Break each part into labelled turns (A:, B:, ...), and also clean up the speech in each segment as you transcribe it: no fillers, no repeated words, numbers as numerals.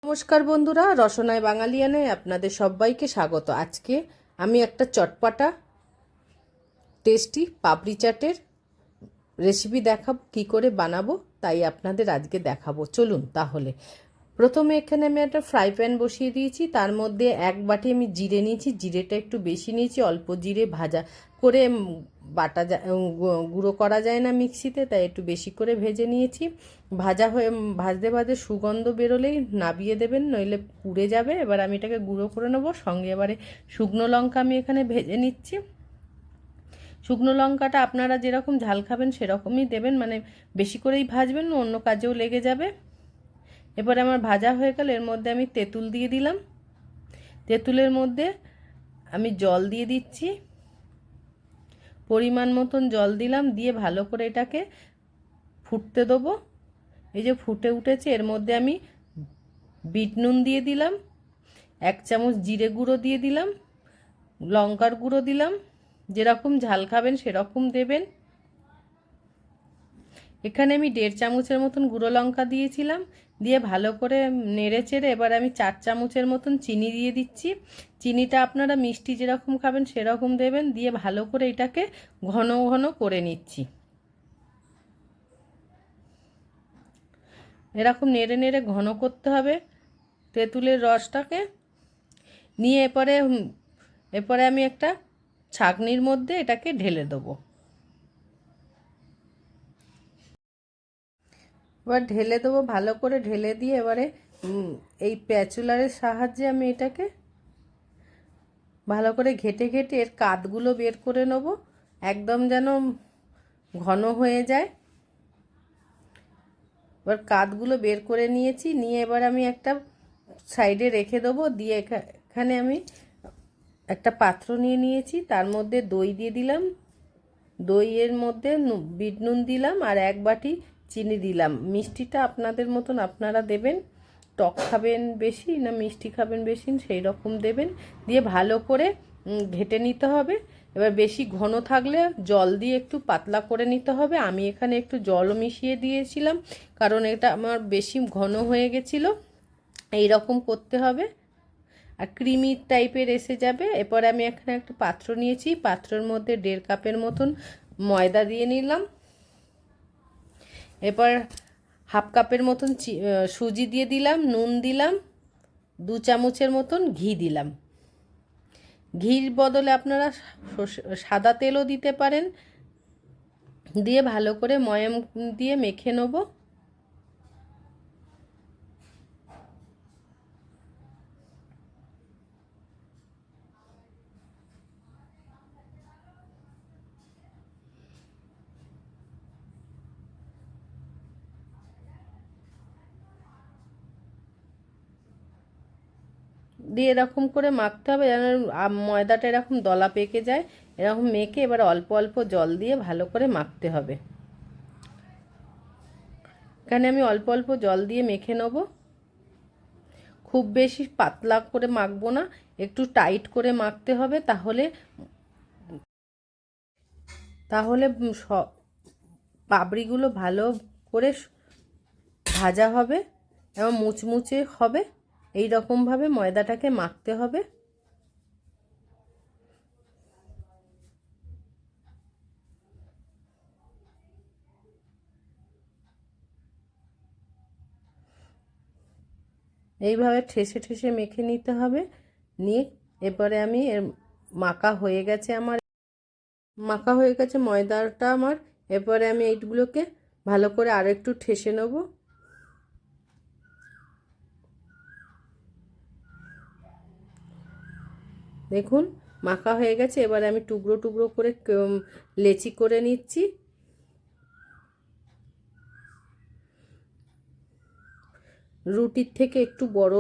A: নমস্কার বন্ধুরা, রসনায় বাঙালিয়ানায় আপনাদের সবাইকে স্বাগত। আজকে আমি একটা চটপাটা টেস্টি পাপড়ি চাটের রেসিপি দেখাবো, কী করে বানাবো তাই আপনাদের আজকে দেখাবো। চলুন তাহলে। প্রথমে এখানে আমি একটা ফ্রাই প্যান বসিয়ে দিয়েছি, তার মধ্যে এক বাটি আমি জিরে নিয়েছি। জিরেটা একটু বেশি নিয়েছি, অল্প জিরে ভাজা করে বাটা গুঁড়ো করা যায় না মিক্সিতে, তাই একটু বেশি করে ভেজে নিয়েছি। ভাজতে ভাজতে সুগন্ধ বেরোলেই নাবিয়ে দেবেন, নইলে পুড়ে যাবে। এবার আমি এটাকে গুঁড়ো করে নেবো। সঙ্গে এবারে শুকনো লঙ্কা আমি এখানে ভেজে নিচ্ছি। শুকনো লঙ্কাটা আপনারা যেরকম ঝাল খাবেন সেরকমই দেবেন, মানে বেশি করেই ভাজবেন, অন্য কাজেও লেগে যাবে। এবারে আমার ভাজা হয়ে গেল, এর মধ্যে আমি তেঁতুল দিয়ে দিলাম। তেঁতুলের মধ্যে আমি জল দিয়ে দিচ্ছি, পরিমাণ মতন জল দিলাম। দিয়ে ভালো করে এটাকে ফুটতে দেবো। এই যে ফুটে উঠেছে, এর মধ্যে আমি বিট নুন দিয়ে দিলাম, 1 চামচ জিরে গুঁড়ো দিয়ে দিলাম, লঙ্কার গুঁড়ো দিলাম। যেরকম ঝাল খাবেন সেরকম দেবেন। এখানে আমি 1.5 চামচের মতন গুঁড়ো লঙ্কা দিয়েছিলাম। দিয়ে ভালো করে নেড়ে চেড়ে এবার আমি 4 চামচের মতন চিনি দিয়ে দিচ্ছি। চিনিটা আপনারা মিষ্টি যেরকম খাবেন সেরকম দেবেন। দিয়ে ভালো করে এটাকে ঘন ঘন করে নিচ্ছি। এরকম নেড়ে নেড়ে ঘন করতে হবে তেঁতুলের রসটাকে। নিয়ে এরপরে আমি একটা ছাঁকনির মধ্যে এটাকে ঢেলে দেবো। এবার ঢেলে দেবো, ভালো করে ঢেলে দিয়ে এবারে এই প্যাচুলারের সাহায্যে আমি এটাকে ভালো করে ঘেটে ঘেটে এর কাতগুলো বের করে নেব, একদম যেন ঘন হয়ে যায়। এবার কাতগুলো বের করে নিয়েছি, নিয়ে এবার আমি একটা সাইডে রেখে দেবো। দিয়ে এখানে আমি একটা পাত্র নিয়ে নিয়েছি, তার মধ্যে দই দিয়ে দিলাম। দইয়ের মধ্যে বিট নুন দিলাম আর 1 বাটি চিনি দিলাম। মিষ্টিটা আপনাদের মতন আপনারা দেবেন, টক খাবেন বেশি না মিষ্টি খাবেন বেশি সেই রকম দেবেন। দিয়ে ভালো করে ঘেটে নিতে হবে। এবার বেশি ঘন থাকলে জল দিয়ে একটু পাতলা করে নিতে হবে। আমি এখানে একটু জলও মিশিয়ে দিয়েছিলাম, কারণ এটা আমার বেশি ঘন হয়ে গেছিলো। এই রকম করতে হবে, আর ক্রিমি টাইপের এসে যাবে। এরপরে আমি এখানে একটা পাত্র নিয়েছি, পাত্রের মধ্যে 1.5 কাপের মতন ময়দা দিয়ে নিলাম। এরপর 1/2 কাপের মতন সুজি দিয়ে দিলাম, নুন দিলাম, 2 চামচের মতন ঘি দিলাম। ঘির বদলে আপনারা সাদা তেলও দিতে পারেন। দিয়ে ভালো করে ময়াম দিয়ে মেখে নেব। দিয়ে এরকম করে মাখতে হবে যেন ময়দাটা এরকম দলা পেকে যায়। এরকম মেখে এবার অল্প অল্প জল দিয়ে ভালো করে মাখতে হবে। এখানে আমি অল্প অল্প জল দিয়ে মেখে নেব। খুব বেশি পাতলা করে মাখবো না, একটু টাইট করে মাখতে হবে, তাহলে তাহলে পাপড়িগুলো ভালো করে ভাজা হবে এবং মুচমুচে হবে। এই রকমভাবে ময়দাটাকে মাখতে হবে। এইভাবে ঠেসে ঠেসে মেখে নিতে হবে। নিয়ে এরপরে আমি মাখা হয়ে গেছে ময়দাটা আমার। এরপরে আমি এইগুলোকে ভালো করে আরও একটু ঠেসে নেব। দেখুন মাখা হয়ে গেছে। এবারে আমি টুকরো টুকরো করে লেচি করে নিচ্ছি। রুটির থেকে একটু বড়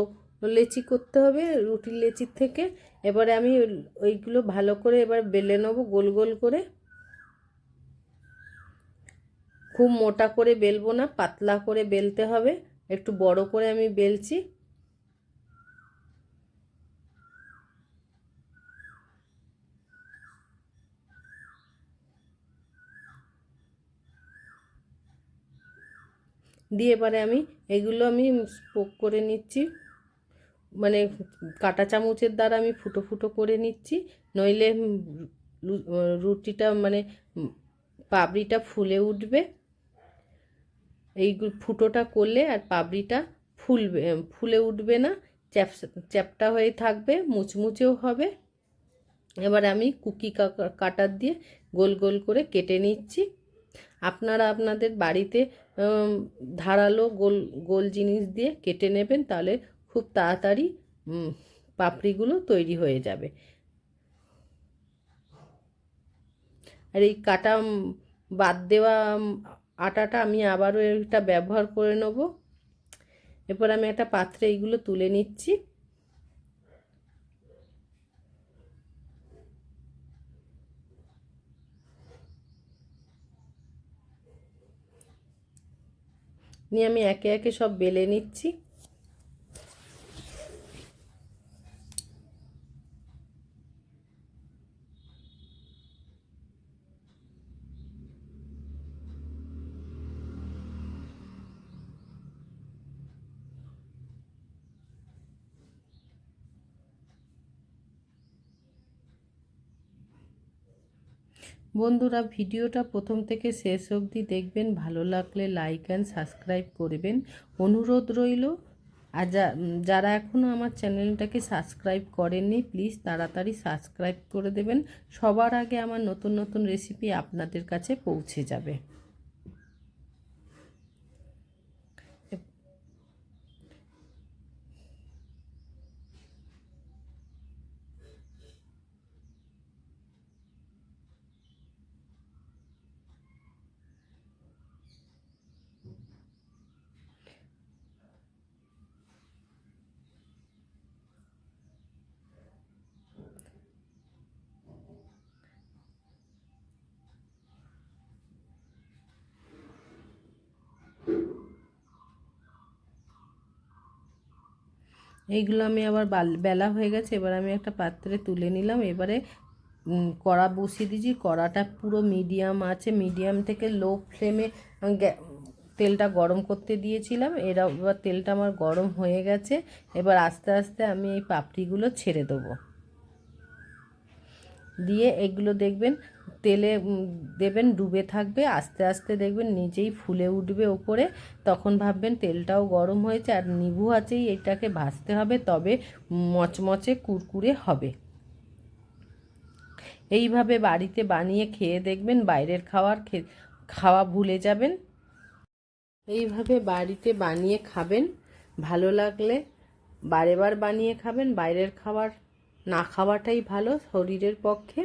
A: লেচি করতে হবে, রুটির লেচির থেকে। এবারে আমি ওইগুলো ভালো করে এবার বেলে নেব গোল গোল করে। খুব মোটা করে বেলবো না, পাতলা করে বেলতে হবে। একটু বড় করে আমি বেলছি। দিয়ে এবারে আমি এগুলো আমি স্পোক করে নিচ্ছি। মানে কাঁটা চামচের দ্বারা আমি ফুটো ফুটো করে নিচ্ছি, নইলে রুটিটা মানে পাপড়িটা ফুলে উঠবে। এই ফুটোটা করলে আর পাপড়িটা ফুলে উঠবে না, চ্যাপটা হয়ে থাকবে, মুচমুচেও হবে। এবার আমি কুকি কাটার দিয়ে গোল গোল করে কেটে নিচ্ছি। আপনারা আপনাদের বাড়িতে ধারালো গোল গোল জিনিস দিয়ে কেটে নেবেন, তাহলে খুব তাড়াতাড়ি পাপড়িগুলো তৈরি হয়ে যাবে। আর এই কাটা বাদ দেওয়া আটাটা আমি আবারও এটা ব্যবহার করে নেব। এরপর আমি একটা পাত্রে এইগুলো তুলে নিচ্ছি। নিয়ে আমি একে একে সব বেলে নিচ্ছি। বন্ধুরা, ভিডিওটা প্রথম থেকে শেষ অবধি দেখবেন, ভালো লাগলে লাইক অ্যান্ড সাবস্ক্রাইব করবেন, অনুরোধ রইল। আর যারা এখনও আমার চ্যানেলটাকে সাবস্ক্রাইব করেননি, প্লিজ তাড়াতাড়ি সাবস্ক্রাইব করে দেবেন, সবার আগে আমার নতুন নতুন রেসিপি আপনাদের কাছে পৌঁছে যাবে। এইগুলো আমি আবার বেলা হয়ে গেছে, এবার আমি একটা পাত্রে তুলে নিলাম। এবারে কড়া বসিয়ে দিয়েছি, কড়াটা পুরো মিডিয়াম আছে, মিডিয়াম থেকে লো ফ্লেমে তেলটা গরম করতে দিয়েছিলাম। এবার তেলটা আমার গরম হয়ে গেছে। এবার আস্তে আস্তে আমি এই পাপড়িগুলো ছেড়ে দেবো, দিয়ে এগুলো দেখবেন তেলে দেবেন, ডুবে থাকবে, আস্তে আস্তে দেখবেন নিজেই ফুলে উঠবে ওপরে। তখন ভাববেন তেলটাও গরম হয়েছে, আর নিভু আঁচেই এটাকে ভাজতে হবে, তবে মচমচে কুরকুরে হবে। এইভাবে বাড়িতে বানিয়ে খেয়ে দেখবেন, বাইরের খাওয়া ভুলে যাবেন। এইভাবে বাড়িতে বানিয়ে খাবেন, ভালো লাগলে বারেবার বানিয়ে খাবেন। বাইরের খাবার না খাওয়াটাই ভালো শরীরের পক্ষে।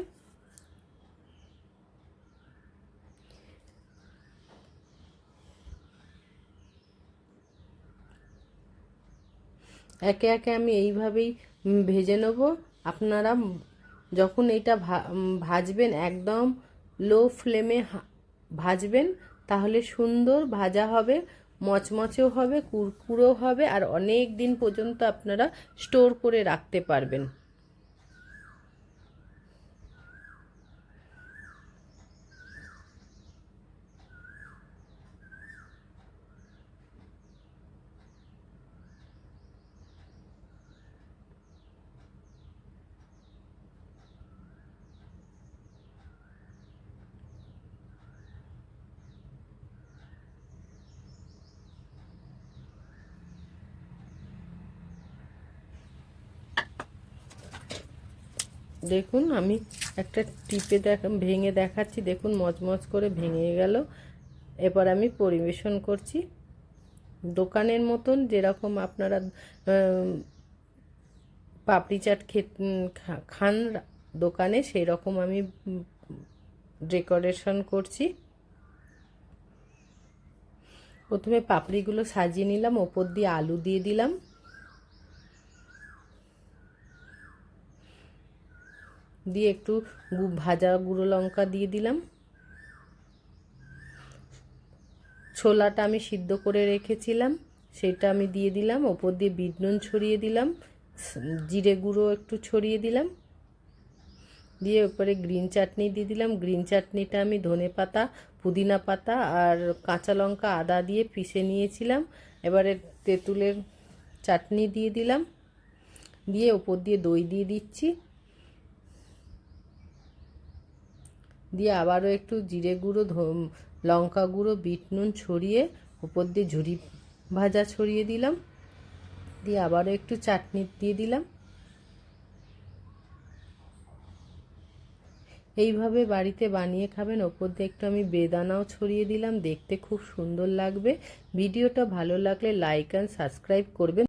A: একে একে আমি এইভাবেই ভেজে নেব। আপনারা যখন এটা ভাজবেন, একদম লো ফ্লেমে ভাজবেন, তাহলে সুন্দর ভাজা হবে, মচমচেও হবে, কুরকুরেও হবে, আর অনেক দিন পর্যন্ত আপনারা স্টোর করে রাখতে পারবেন। দেখুন, আমি একটা টিপে ভেঙে দেখাচ্ছি, দেখুন মচমচ করে ভেঙে গেল। এবার আমি পরিবেশন করছি। দোকানের মতন যেরকম আপনারা পাপড়ি চাট খান দোকানে, সেই রকম আমি ডেকোরেশন করছি। প্রথমে পাপড়িগুলো সাজিয়ে নিলাম, ওপর দিয়ে আলু দিয়ে দিলাম, দিয়ে একটু ভাজা গুঁড়ো লঙ্কা দিয়ে দিলাম। ছোলাটা আমি সিদ্ধ করে রেখেছিলাম, সেটা আমি দিয়ে দিলাম। ওপর দিয়ে বিট নুন ছড়িয়ে দিলাম, জিরে গুঁড়ো একটু ছড়িয়ে দিলাম, দিয়ে উপরে গ্রিন চাটনি দিয়ে দিলাম। গ্রিন চাটনিটা আমি ধনে পাতা, পুদিনা পাতা আর কাঁচা লঙ্কা আদা দিয়ে পিষে নিয়েছিলাম। এবারে তেঁতুলের চাটনি দিয়ে দিলাম, দিয়ে ওপর দিয়ে দই দিয়ে দিচ্ছি, দিয়ে আবারও একটু জিরে গুঁড়ো, লঙ্কা গুঁড়ো, বিট নুন ছড়িয়ে উপর দিয়ে ঝুরি ভাজা ছড়িয়ে দিলাম, দিয়ে আবারও একটু চাটনি দিয়ে দিলাম। এইভাবে বাড়িতে বানিয়ে খাবেন। ওপর দিয়ে একটু আমি বেদানাও ছড়িয়ে দিলাম, দেখতে খুব সুন্দর লাগবে। ভিডিওটা ভালো লাগলে লাইক অ্যান্ড সাবস্ক্রাইব করবেন।